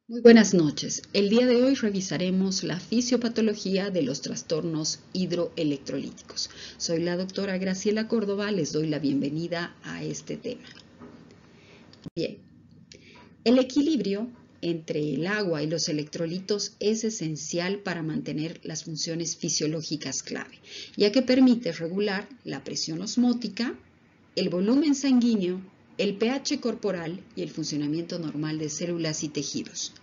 Muy buenas noches. El día de hoy revisaremos la fisiopatología de los trastornos hidroelectrolíticos. Soy la doctora Graciela Córdoba, les doy la bienvenida a este tema. Bien, el equilibrio entre el agua y los electrolitos es esencial para mantener las funciones fisiológicas clave, ya que permite regular la presión osmótica, el volumen sanguíneo, el pH corporal y el funcionamiento normal de células y tejidos.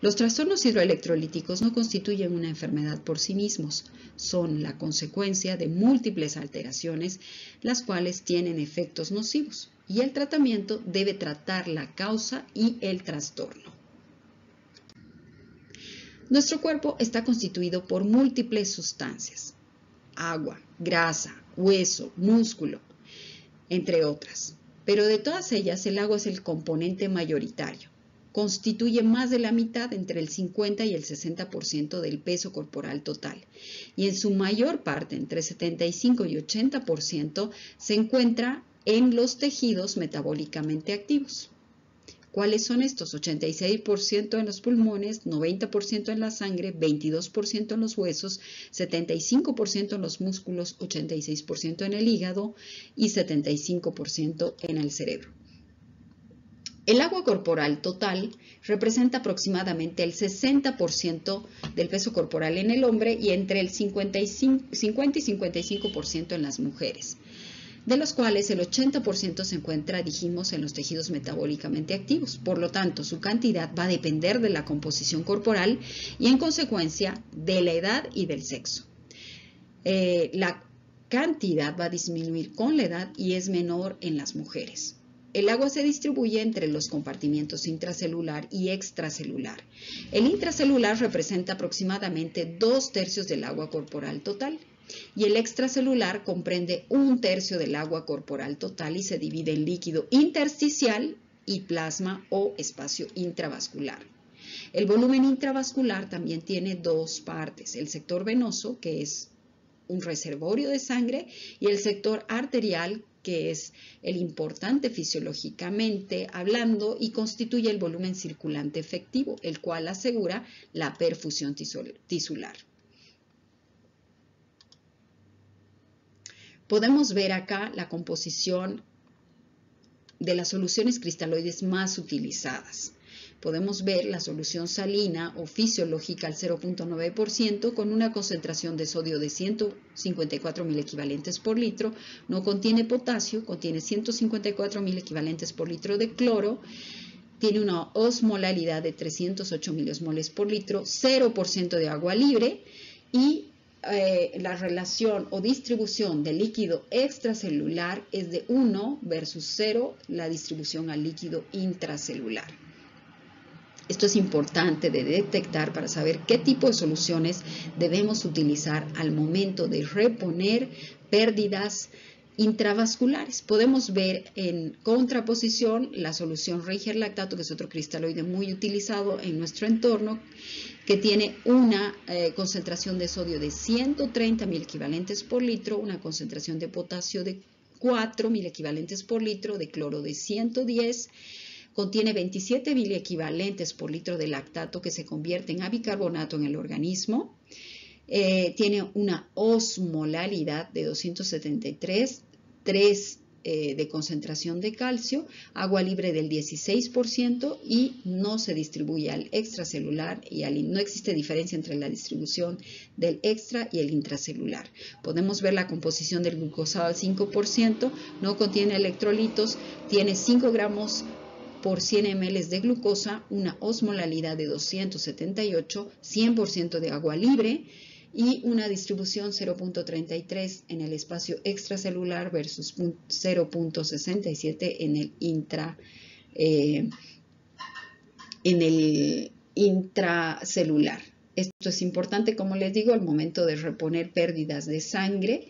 Los trastornos hidroelectrolíticos no constituyen una enfermedad por sí mismos, son la consecuencia de múltiples alteraciones, las cuales tienen efectos nocivos, y el tratamiento debe tratar la causa y el trastorno. Nuestro cuerpo está constituido por múltiples sustancias: agua, grasa, hueso, músculo, entre otras. Pero de todas ellas, el agua es el componente mayoritario. Constituye más de la mitad, entre el 50 y el 60% del peso corporal total. Y en su mayor parte, entre 75 y 80%, se encuentra en los tejidos metabólicamente activos. ¿Cuáles son estos? 86% en los pulmones, 90% en la sangre, 22% en los huesos, 75% en los músculos, 86% en el hígado y 75% en el cerebro. El agua corporal total representa aproximadamente el 60% del peso corporal en el hombre y entre el 50 y 55% en las mujeres, de los cuales el 80% se encuentra, dijimos, en los tejidos metabólicamente activos. Por lo tanto, su cantidad va a depender de la composición corporal y, en consecuencia, de la edad y del sexo. La cantidad va a disminuir con la edad y es menor en las mujeres. El agua se distribuye entre los compartimientos intracelular y extracelular. El intracelular representa aproximadamente 2/3 del agua corporal total. Y el extracelular comprende 1/3 del agua corporal total y se divide en líquido intersticial y plasma o espacio intravascular. El volumen intravascular también tiene dos partes: el sector venoso, que es un reservorio de sangre, y el sector arterial, que es el importante fisiológicamente hablando y constituye el volumen circulante efectivo, el cual asegura la perfusión tisular. Podemos ver acá la composición de las soluciones cristaloides más utilizadas. Podemos ver la solución salina o fisiológica al 0.9% con una concentración de sodio de 154 mil equivalentes por litro. No contiene potasio, contiene 154 mil equivalentes por litro de cloro. Tiene una osmolalidad de 308 miliosmoles por litro, 0% de agua libre y la relación o distribución del líquido extracelular es de 1 versus 0, la distribución al líquido intracelular. Esto es importante de detectar para saber qué tipo de soluciones debemos utilizar al momento de reponer pérdidas intravasculares. Podemos ver en contraposición la solución Reicher lactato, que es otro cristaloide muy utilizado en nuestro entorno, que tiene una concentración de sodio de 130 mil equivalentes por litro, una concentración de potasio de 4 mil equivalentes por litro, de cloro de 110, contiene 27 mil equivalentes por litro de lactato que se convierte en bicarbonato en el organismo. Tiene una osmolalidad de 273, 3 de concentración de calcio, agua libre del 16% y no se distribuye al extracelular y no existe diferencia entre la distribución del extra y el intracelular. Podemos ver la composición del glucosado al 5%, no contiene electrolitos, tiene 5 gramos por 100 ml de glucosa, una osmolalidad de 278, 100% de agua libre y una distribución 0.33 en el espacio extracelular versus 0.67 en el intracelular. Esto es importante, como les digo, al momento de reponer pérdidas de sangre,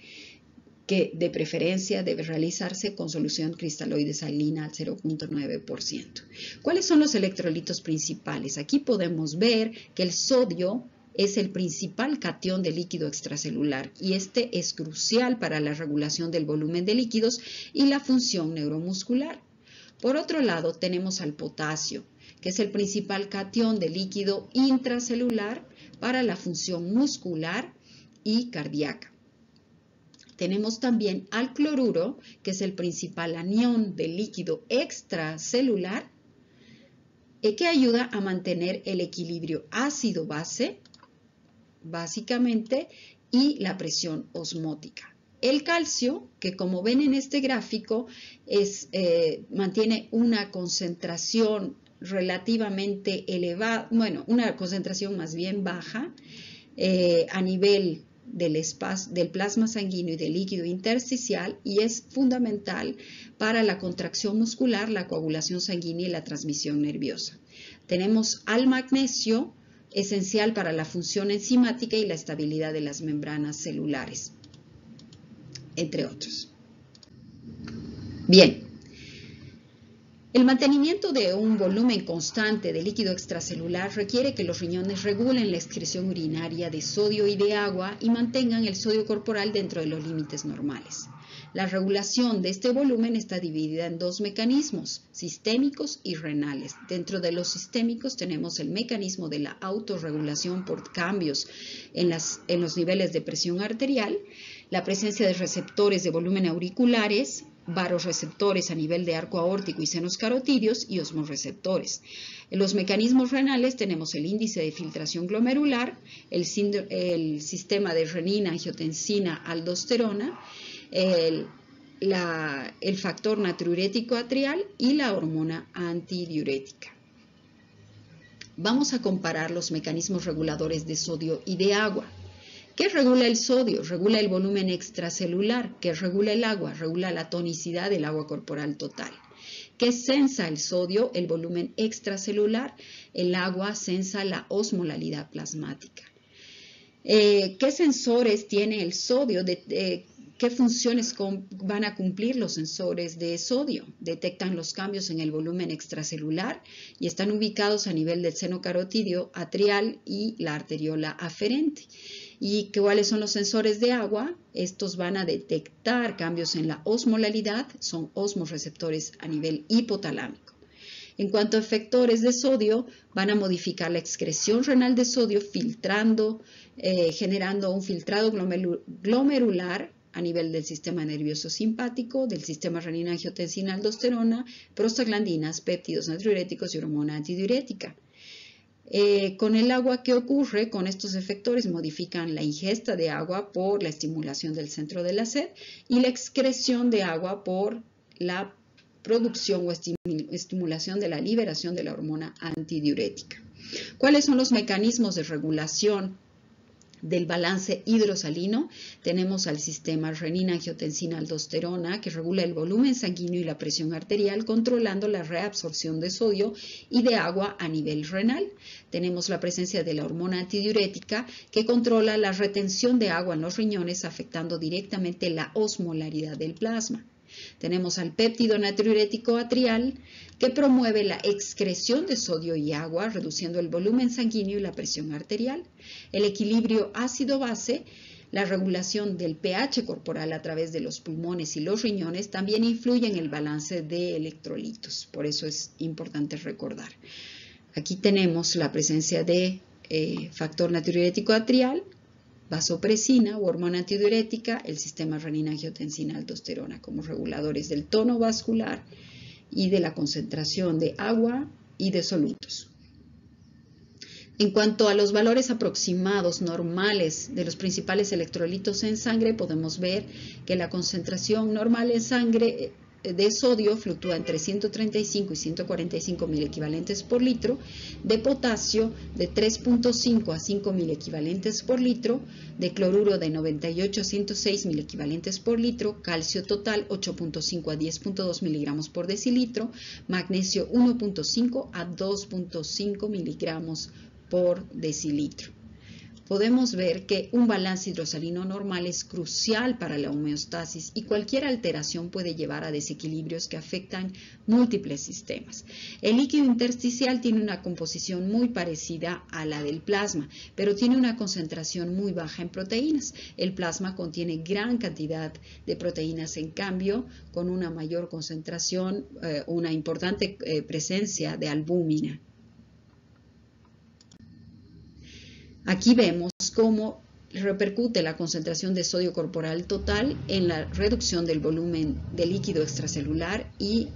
que de preferencia debe realizarse con solución cristaloide salina al 0.9%. ¿Cuáles son los electrolitos principales? Aquí podemos ver que el sodio es el principal catión de líquido extracelular y este es crucial para la regulación del volumen de líquidos y la función neuromuscular. Por otro lado, tenemos al potasio, que es el principal catión del líquido intracelular para la función muscular y cardíaca. Tenemos también al cloruro, que es el principal anión del líquido extracelular, que ayuda a mantener el equilibrio ácido-base, básicamente, y la presión osmótica. El calcio, que como ven en este gráfico, mantiene una concentración relativamente elevada, bueno, una concentración más bien baja a nivel del plasma sanguíneo y del líquido intersticial, y es fundamental para la contracción muscular, la coagulación sanguínea y la transmisión nerviosa. Tenemos al magnesio, esencial para la función enzimática y la estabilidad de las membranas celulares, entre otros. Bien. El mantenimiento de un volumen constante de líquido extracelular requiere que los riñones regulen la excreción urinaria de sodio y de agua y mantengan el sodio corporal dentro de los límites normales. La regulación de este volumen está dividida en dos mecanismos, sistémicos y renales. Dentro de los sistémicos tenemos el mecanismo de la autorregulación por cambios en los niveles de presión arterial, la presencia de receptores de volumen auriculares, varoreceptores a nivel de arco aórtico y senos carotídeos y osmoreceptores. En los mecanismos renales tenemos el índice de filtración glomerular, el sistema de renina, angiotensina, aldosterona, el factor natriurético atrial y la hormona antidiurética. Vamos a comparar los mecanismos reguladores de sodio y de agua. ¿Qué regula el sodio? Regula el volumen extracelular. ¿Qué regula el agua? Regula la tonicidad del agua corporal total. ¿Qué sensa el sodio? El volumen extracelular. El agua sensa la osmolalidad plasmática. ¿Qué sensores tiene el sodio? ¿Qué funciones van a cumplir los sensores de sodio? Detectan los cambios en el volumen extracelular y están ubicados a nivel del seno carotídeo, atrial y la arteriola aferente. ¿Y cuáles son los sensores de agua? Estos van a detectar cambios en la osmolalidad, son osmoreceptores a nivel hipotalámico. En cuanto a efectores de sodio, van a modificar la excreción renal de sodio generando un filtrado glomerular a nivel del sistema nervioso simpático, del sistema renina-angiotensina-aldosterona, prostaglandinas, péptidos natriuréticos y hormona antidiurética. Con el agua, ¿qué ocurre? Con estos efectores modifican la ingesta de agua por la estimulación del centro de la sed y la excreción de agua por la producción o estimulación de la liberación de la hormona antidiurética. ¿Cuáles son los mecanismos de regulación del balance hidrosalino? Tenemos al sistema renina-angiotensina-aldosterona, que regula el volumen sanguíneo y la presión arterial, controlando la reabsorción de sodio y de agua a nivel renal. Tenemos la presencia de la hormona antidiurética, que controla la retención de agua en los riñones, afectando directamente la osmolaridad del plasma. Tenemos al péptido natriurético atrial, que promueve la excreción de sodio y agua, reduciendo el volumen sanguíneo y la presión arterial. El equilibrio ácido-base, la regulación del pH corporal a través de los pulmones y los riñones, también influye en el balance de electrolitos. Por eso es importante recordar. Aquí tenemos la presencia de factor natriurético atrial, vasopresina o hormona antidiurética, el sistema renina-angiotensina-aldosterona como reguladores del tono vascular y de la concentración de agua y de solutos. En cuanto a los valores aproximados normales de los principales electrolitos en sangre, podemos ver que la concentración normal en sangre de sodio fluctúa entre 135 y 145 mil equivalentes por litro, de potasio de 3.5 a 5 mil equivalentes por litro, de cloruro de 98 a 106 mil equivalentes por litro, calcio total 8.5 a 10.2 miligramos por decilitro, magnesio 1.5 a 2.5 miligramos por decilitro. Podemos ver que un balance hidrosalino normal es crucial para la homeostasis y cualquier alteración puede llevar a desequilibrios que afectan múltiples sistemas. El líquido intersticial tiene una composición muy parecida a la del plasma, pero tiene una concentración muy baja en proteínas. El plasma contiene gran cantidad de proteínas, en cambio, con una mayor concentración, una importante presencia de albúmina. Aquí vemos cómo repercute la concentración de sodio corporal total en la reducción del volumen de líquido extracelular y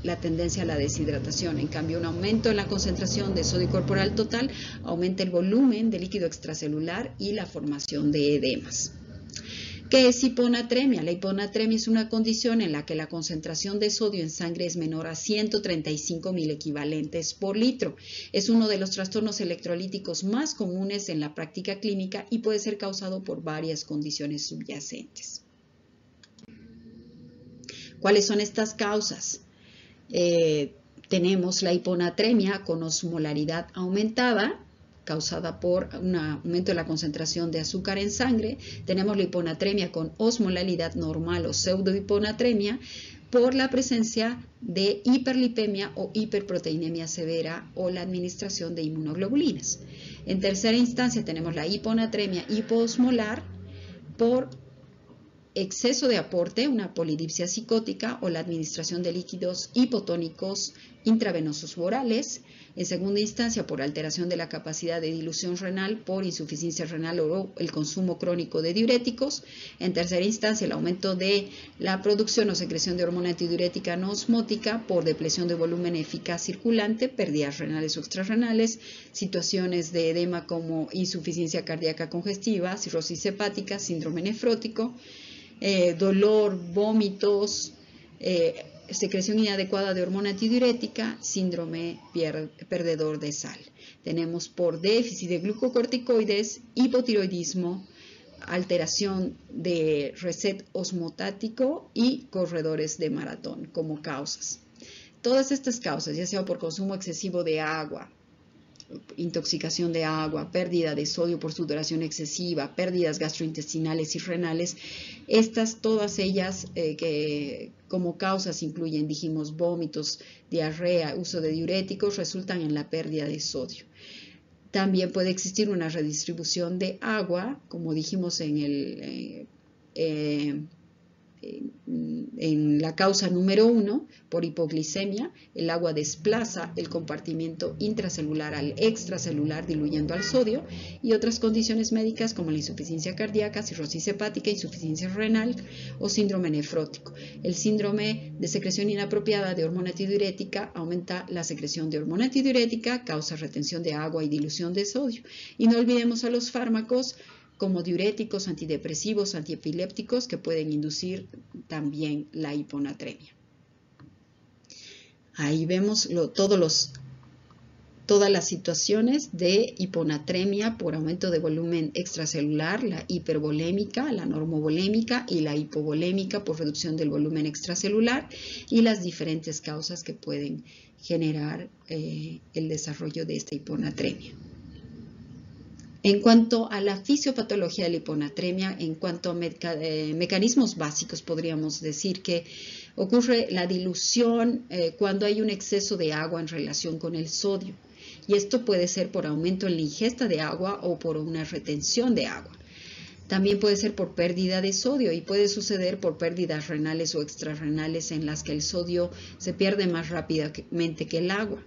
la tendencia a la deshidratación. En cambio, un aumento en la concentración de sodio corporal total aumenta el volumen de líquido extracelular y la formación de edemas. ¿Qué es hiponatremia? La hiponatremia es una condición en la que la concentración de sodio en sangre es menor a 135.000 equivalentes por litro. Es uno de los trastornos electrolíticos más comunes en la práctica clínica y puede ser causado por varias condiciones subyacentes. ¿Cuáles son estas causas? Tenemos la hiponatremia con osmolaridad aumentada, causada por un aumento de la concentración de azúcar en sangre. Tenemos la hiponatremia con osmolaridad normal o pseudohiponatremia por la presencia de hiperlipemia o hiperproteinemia severa o la administración de inmunoglobulinas. En tercera instancia tenemos la hiponatremia hipoosmolar por exceso de aporte, una polidipsia psicótica o la administración de líquidos hipotónicos intravenosos u orales. En segunda instancia, por alteración de la capacidad de dilución renal por insuficiencia renal o el consumo crónico de diuréticos. En tercera instancia, el aumento de la producción o secreción de hormona antidiurética no osmótica por depresión de volumen eficaz circulante, pérdidas renales o extrarrenales, situaciones de edema como insuficiencia cardíaca congestiva, cirrosis hepática, síndrome nefrótico, dolor, vómitos, secreción inadecuada de hormona antidiurética, síndrome perdedor de sal. Tenemos por déficit de glucocorticoides, hipotiroidismo, alteración de reset osmotático y corredores de maratón como causas. Todas estas causas, ya sea por consumo excesivo de agua, intoxicación de agua, pérdida de sodio por sudoración excesiva, pérdidas gastrointestinales y renales, todas ellas que como causas incluyen, dijimos, vómitos, diarrea, uso de diuréticos, resultan en la pérdida de sodio. También puede existir una redistribución de agua, como dijimos en la causa número 1, por hipoglicemia. El agua desplaza el compartimiento intracelular al extracelular diluyendo al sodio, y otras condiciones médicas como la insuficiencia cardíaca, cirrosis hepática, insuficiencia renal o síndrome nefrótico. El síndrome de secreción inapropiada de hormona antidiurética aumenta la secreción de hormona antidiurética, causa retención de agua y dilución de sodio. Y no olvidemos a los fármacos como diuréticos, antidepresivos, antiepilépticos, que pueden inducir también la hiponatremia. Ahí vemos todas las situaciones de hiponatremia por aumento de volumen extracelular, la hipervolémica, la normovolémica y la hipovolémica por reducción del volumen extracelular, y las diferentes causas que pueden generar el desarrollo de esta hiponatremia. En cuanto a la fisiopatología de la hiponatremia, en cuanto a mecanismos básicos, podríamos decir que ocurre la dilución cuando hay un exceso de agua en relación con el sodio. Y esto puede ser por aumento en la ingesta de agua o por una retención de agua. También puede ser por pérdida de sodio y puede suceder por pérdidas renales o extrarrenales en las que el sodio se pierde más rápidamente que el agua.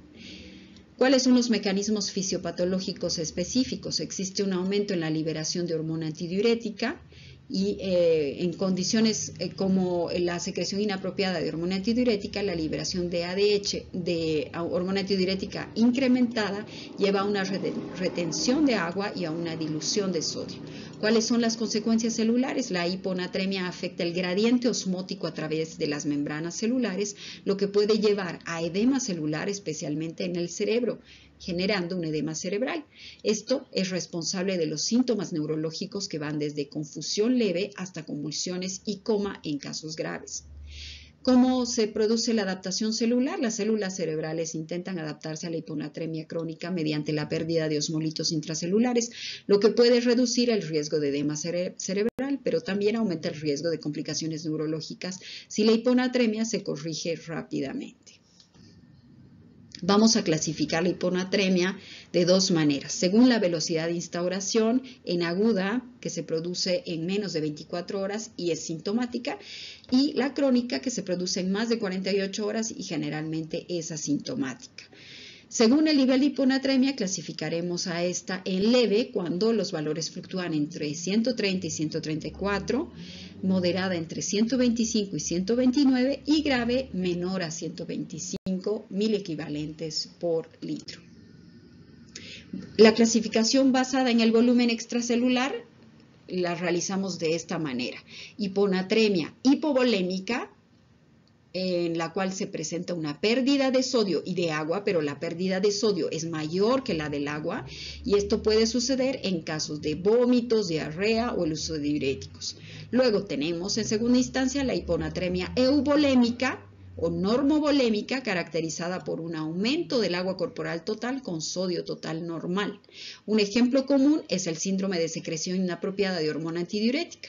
¿Cuáles son los mecanismos fisiopatológicos específicos? Existe un aumento en la liberación de hormona antidiurética y en condiciones como la secreción inapropiada de hormona antidiurética, la liberación de ADH, de hormona antidiurética incrementada, lleva a una retención de agua y a una dilución de sodio. ¿Cuáles son las consecuencias celulares? La hiponatremia afecta el gradiente osmótico a través de las membranas celulares, lo que puede llevar a edema celular, especialmente en el cerebro, generando un edema cerebral. Esto es responsable de los síntomas neurológicos que van desde confusión leve hasta convulsiones y coma en casos graves. ¿Cómo se produce la adaptación celular? Las células cerebrales intentan adaptarse a la hiponatremia crónica mediante la pérdida de osmolitos intracelulares, lo que puede reducir el riesgo de edema cerebral, pero también aumenta el riesgo de complicaciones neurológicas si la hiponatremia se corrige rápidamente. Vamos a clasificar la hiponatremia de dos maneras, según la velocidad de instauración, en aguda, que se produce en menos de 24 horas y es sintomática, y la crónica, que se produce en más de 48 horas y generalmente es asintomática. Según el nivel de hiponatremia, clasificaremos a esta en leve cuando los valores fluctúan entre 130 y 134, moderada entre 125 y 129 y grave menor a 125 miliequivalentes por litro. La clasificación basada en el volumen extracelular la realizamos de esta manera. Hiponatremia hipovolémica, en la cual se presenta una pérdida de sodio y de agua, pero la pérdida de sodio es mayor que la del agua, y esto puede suceder en casos de vómitos, diarrea o el uso de diuréticos. Luego tenemos en segunda instancia la hiponatremia euvolémica o normovolémica, caracterizada por un aumento del agua corporal total con sodio total normal. Un ejemplo común es el síndrome de secreción inapropiada de hormona antidiurética.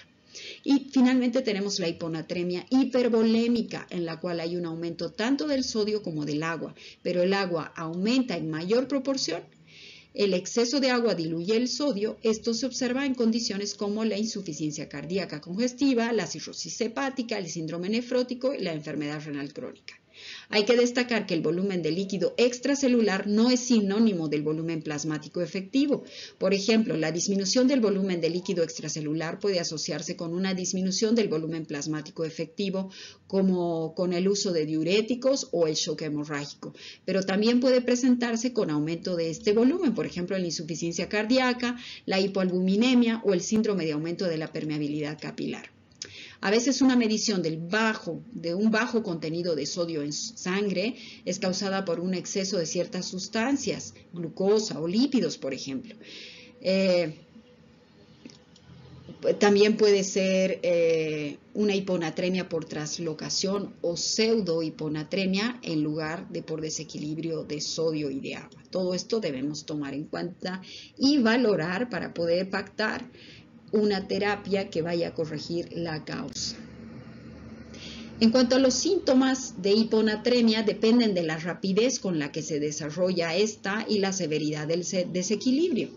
Y finalmente tenemos la hiponatremia hipervolémica, en la cual hay un aumento tanto del sodio como del agua, pero el agua aumenta en mayor proporción. El exceso de agua diluye el sodio. Esto se observa en condiciones como la insuficiencia cardíaca congestiva, la cirrosis hepática, el síndrome nefrótico y la enfermedad renal crónica. Hay que destacar que el volumen de líquido extracelular no es sinónimo del volumen plasmático efectivo. Por ejemplo, la disminución del volumen de líquido extracelular puede asociarse con una disminución del volumen plasmático efectivo, como con el uso de diuréticos o el shock hemorrágico, pero también puede presentarse con aumento de este volumen, por ejemplo, en la insuficiencia cardíaca, la hipoalbuminemia o el síndrome de aumento de la permeabilidad capilar. A veces una medición de un bajo contenido de sodio en sangre es causada por un exceso de ciertas sustancias, glucosa o lípidos, por ejemplo. También puede ser una hiponatremia por translocación o pseudohiponatremia en lugar de por desequilibrio de sodio y de agua. Todo esto debemos tomar en cuenta y valorar para poder pactar una terapia que vaya a corregir la causa. En cuanto a los síntomas de hiponatremia, dependen de la rapidez con la que se desarrolla esta y la severidad del desequilibrio.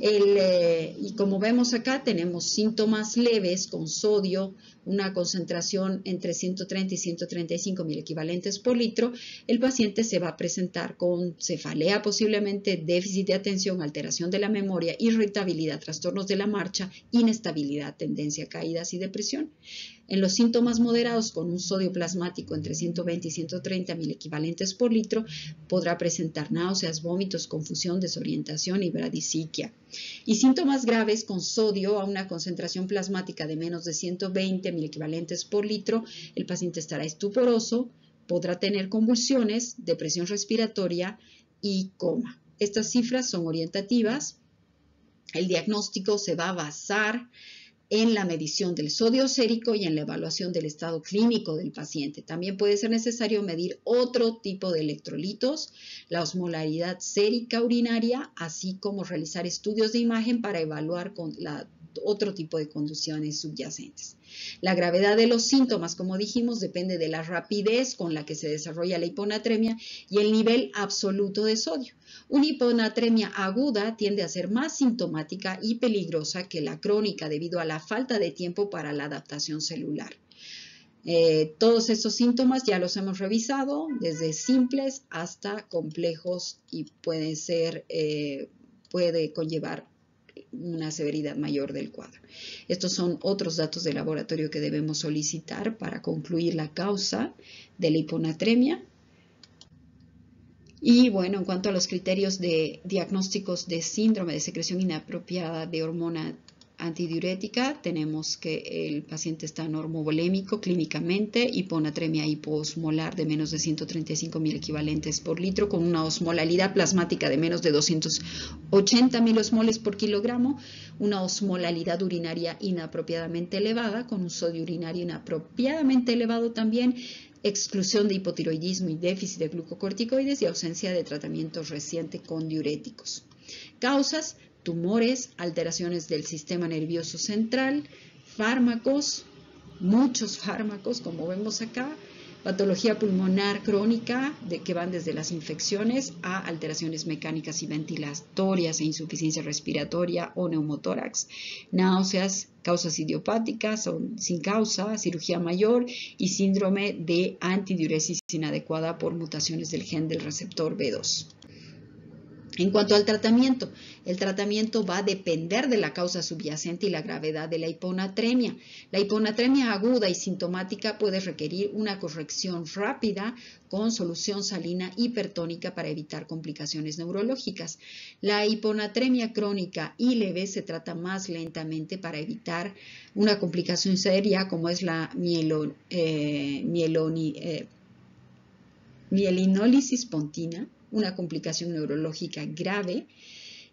Y como vemos acá, tenemos síntomas leves con sodio, una concentración entre 130 y 135 miliequivalentes por litro. El paciente se va a presentar con cefalea, posiblemente déficit de atención, alteración de la memoria, irritabilidad, trastornos de la marcha, inestabilidad, tendencia a caídas y depresión. En los síntomas moderados con un sodio plasmático entre 120 y 130 miliequivalentes por litro, podrá presentar náuseas, vómitos, confusión, desorientación y bradisiquia. Y síntomas graves con sodio a una concentración plasmática de menos de 120 miliequivalentes por litro, el paciente estará estuporoso, podrá tener convulsiones, depresión respiratoria y coma. Estas cifras son orientativas. El diagnóstico se va a basar en la medición del sodio sérico y en la evaluación del estado clínico del paciente. También puede ser necesario medir otro tipo de electrolitos, la osmolaridad sérica urinaria, así como realizar estudios de imagen para evaluar otro tipo de condiciones subyacentes. La gravedad de los síntomas, como dijimos, depende de la rapidez con la que se desarrolla la hiponatremia y el nivel absoluto de sodio. Una hiponatremia aguda tiende a ser más sintomática y peligrosa que la crónica debido a la falta de tiempo para la adaptación celular. Todos estos síntomas ya los hemos revisado, desde simples hasta complejos, y puede conllevar una severidad mayor del cuadro. Estos son otros datos de laboratorio que debemos solicitar para concluir la causa de la hiponatremia. Y bueno, en cuanto a los criterios de diagnósticos de síndrome de secreción inapropiada de hormona antidiurética, tenemos que el paciente está normovolémico clínicamente, hiponatremia hipoosmolar de menos de 135 miliequivalentes por litro, con una osmolalidad plasmática de menos de 280 milosmoles por kilogramo, una osmolalidad urinaria inapropiadamente elevada, con un sodio urinario inapropiadamente elevado también, exclusión de hipotiroidismo y déficit de glucocorticoides y ausencia de tratamiento reciente con diuréticos. Causas: tumores, alteraciones del sistema nervioso central, fármacos, muchos fármacos, como vemos acá, patología pulmonar crónica, que van desde las infecciones a alteraciones mecánicas y ventilatorias e insuficiencia respiratoria o neumotórax, náuseas, causas idiopáticas o sin causa, cirugía mayor y síndrome de antidiuresis inadecuada por mutaciones del gen del receptor B2. En cuanto al tratamiento, el tratamiento va a depender de la causa subyacente y la gravedad de la hiponatremia. La hiponatremia aguda y sintomática puede requerir una corrección rápida con solución salina hipertónica para evitar complicaciones neurológicas. La hiponatremia crónica y leve se trata más lentamente para evitar una complicación seria como es la mielinólisis pontina, una complicación neurológica grave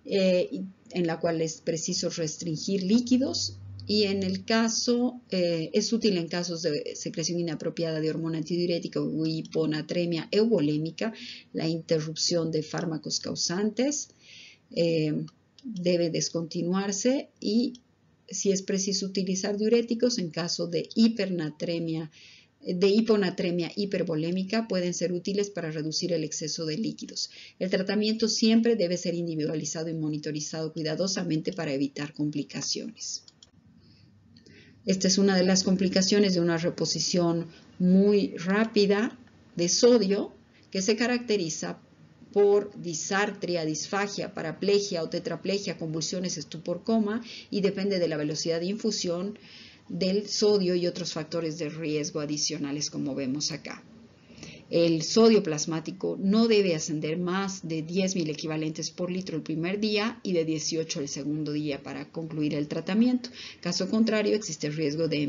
en la cual es preciso restringir líquidos y en el caso, es útil en casos de secreción inapropiada de hormona antidiurética o hiponatremia euvolémica, la interrupción de fármacos causantes debe descontinuarse y si es preciso utilizar diuréticos en caso de hiponatremia hipervolémica pueden ser útiles para reducir el exceso de líquidos. El tratamiento siempre debe ser individualizado y monitorizado cuidadosamente para evitar complicaciones. Esta es una de las complicaciones de una reposición muy rápida de sodio que se caracteriza por disartria, disfagia, paraplegia o tetraplegia, convulsiones, estupor, coma y depende de la velocidad de infusión del sodio y otros factores de riesgo adicionales como vemos acá. El sodio plasmático no debe ascender más de 10.000 equivalentes por litro el primer día y de 18 el segundo día para concluir el tratamiento. Caso contrario, existe riesgo de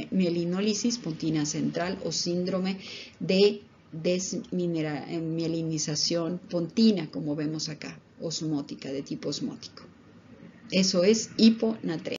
mielinólisis pontina central o síndrome de desmielinización pontina, como vemos acá, osmótica, de tipo osmótico. Eso es hiponatremia.